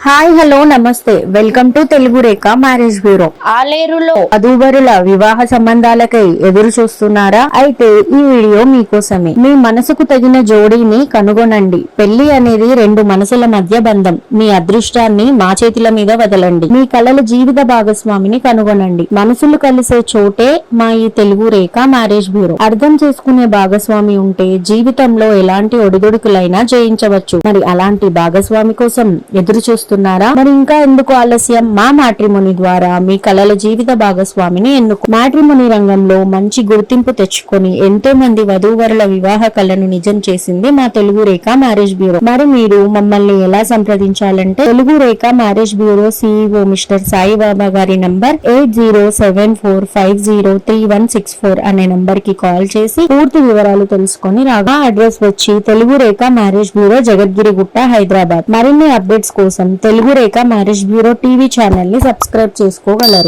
Hi hello నమస్తే welcome to Telugu Rekha marriage bureau. ఆలేరులో వధూవరుల వివాహ సంబంధాలకై ఎదురు చూస్తున్నారా? అయితే ఈ వీడియో మీకోసమే. మీ మనసుకు తగిన జోడీని కనుగొనండి. పెళ్లి అనేది రెండు మనసుల మధ్య బంధం. మీ అదృష్టాన్ని మా చేతుల మీద వదలండి. మీ కలల జీవిత భాగస్వామిని కనుగొనండి. మనసులు కలిసే చోటే మా ఈ తెలుగు రేఖ మ్యారేజ్ బ్యూరో. అర్థం చేసుకునే భాగస్వామి ఉంటే జీవితంలో ఎలాంటి ఒడిదుడుకులైనా జయించవచ్చు. మరి అలాంటి భాగస్వామి కోసం ఎదురు చూస్తున్నారా? మరి ఇంకా ఎందుకు ఆలస్యం? మా మ్యాట్రిమోనీ ద్వారా మీ కలల జీవిత భాగస్వామిని ఎన్నుకో. మ్యాట్రిమోనీ రంగంలో మంచి గుర్తింపు తెచ్చుకొని ఎంతో మంది వధూవరుల వివాహ కళను నిజం చేసింది మా తెలుగు రేఖ మ్యారేజ్ బ్యూరో. మరి మీరు మమ్మల్ని ఎలా సంప్రదించాలంటే Telugu Rekha marriage bureau CEO mister Saibaba గారి నంబర్ 8074503164 అనే నంబర్ కి కాల్ చేసి పూర్తి వివరాలు తెలుసుకొని రాగా. అడ్రస్ వచ్చి తెలుగు రేఖ మ్యారేజ్ బ్యూరో, జగద్గిరిగుట్ట, హైదరాబాద్. మరిన్ని అప్డేట్స్ కోసం Telugu Rekha marriage bureau TV channel ని సబ్స్క్రైబ్ చేసుకోగలరు.